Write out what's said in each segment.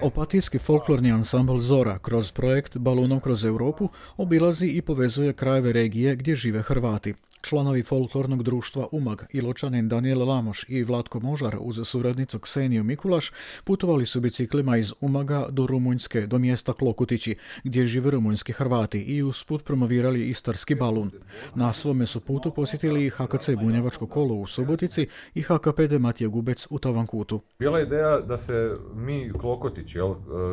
Opatijski folklorni ansambl Zora kroz projekt Balunom kroz Europu obilazi i povezuje krajeve regije gdje žive Hrvati. Članovi folklornog društva Umag, Iločanin Danijel Lamoš i Vlatko Možar uz suradnicu Kseniju Mikulaš putovali su biciklima iz Umaga do Rumunjske, do mjesta Klokutići, gdje žive rumunjski Hrvati i usput promovirali istarski balun. Na svome su putu posjetili i HKC Bunjevačko kolo u Subotici i HKPD Matija Gubec u Tavankutu. Bila je ideja da se mi Klokotići,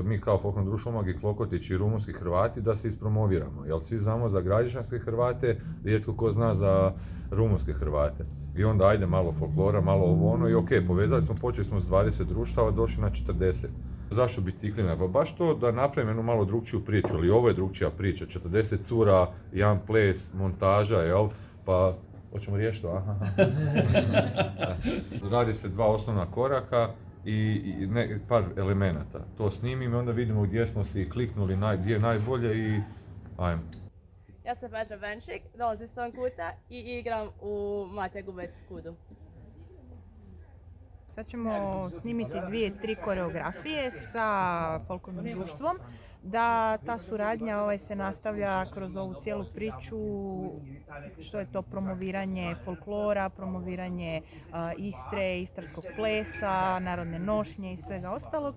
mi kao folklorno društvo Umag i Klokotići i rumunski Hrvati da se ispromoviramo. Svi znamo za gradišćanske Hrvate, rijetko ko zna za rumunske Hrvate. I onda ajde malo folklora, malo ovo ono i ok, povezali smo, počeli smo s 20 društava, došli na 40. Zašto biciklina? Pa baš to da napravim jednu malo drugčiju priču, ali ovo je drugčija priča, 40 cura, jedan ples, montaža, jel? Pa, hoćemo riješiti to? Aha. Radi se dva osnovna koraka i par elemenata. To snimim i onda vidimo gdje smo si kliknuli, gdje je najbolje i ajmo. Ja sam Petra Benčik, dolazim iz Tavankuta i igram u Matija Gubec KUD-u. Sad ćemo snimiti 2-3 koreografije sa folklornim društvom, da ta suradnja se nastavlja kroz ovu cijelu priču, što je to promoviranje folklora, promoviranje Istre, istarskog plesa, narodne nošnje i svega ostalog.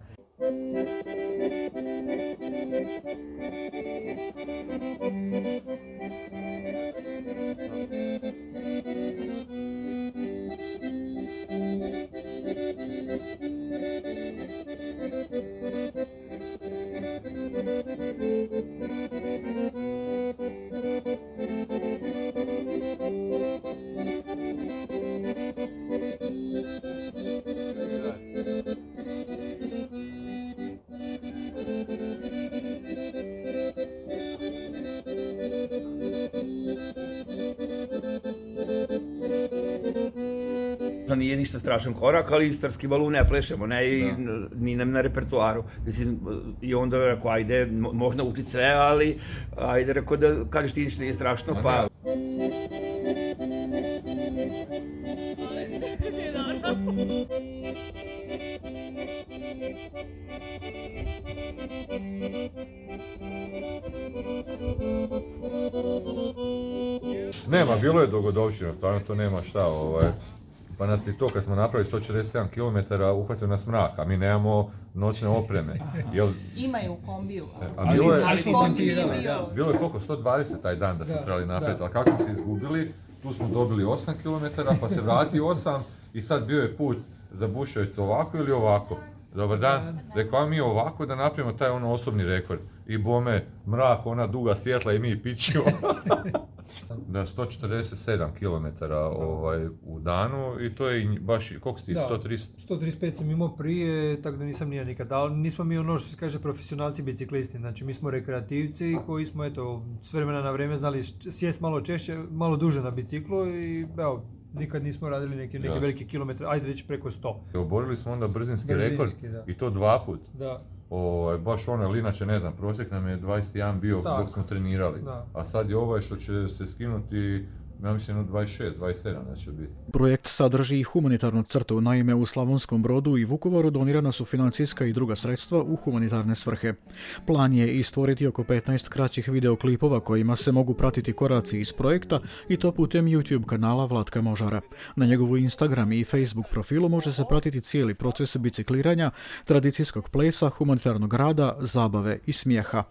To nije ništa strašan korak, ali istarski balun ne plešemo, ni nam na repertuaru. Mislim, i onda rekao, ajde, možda učiti sve, ali ajde, rekao da kažeš ti ništa nije strašno, pa... Nema, bilo je dogodovština, stvarno to nema šta, pa nas i to kad smo napravili 147 km uhvatio nas mrak, a mi nemamo noćne opreme. Imaju u kombiju. Bilo je koliko? 120 taj dan da smo trebali napraviti, ali kako smo se izgubili, tu smo dobili 8 km, pa se vrati 8 i sad bio je put za Buševicu ovako ili ovako. Dobar dan, rekao mi ovako da napravimo taj osobni rekord. I bome, mrak, ona duga svjetla i mi pićimo. Da, 147 km u danu i to je baš, koliko si ti, 135 sam imao prije, tako da nisam nije nikad, ali nismo mi ono što se kaže profesionalci biciklisti, znači mi smo rekreativci koji smo s vremena na vrijeme znali sjest malo češće, malo duže na biciklu i nikad nismo radili neki veliki kilometar, ajde reći preko 100. Oborili smo onda brzinski rekord i to 2 put. Da. Baš ali inače ne znam, prosjek nam je 21 bio dok smo trenirali. A sad je što će se skinuti, ja mislim 26, 27 da će biti. Projekt sadrži i humanitarnu crtu, naime u Slavonskom Brodu i Vukovaru donirana su financijska i druga sredstva u humanitarne svrhe. Plan je i stvoriti oko 15 kraćih videoklipova kojima se mogu pratiti koraci iz projekta i to putem YouTube kanala Vlatka Možara. Na njegovu Instagram i Facebook profilu može se pratiti cijeli proces bicikliranja, tradicijskog plesa, humanitarnog rada, zabave i smijeha.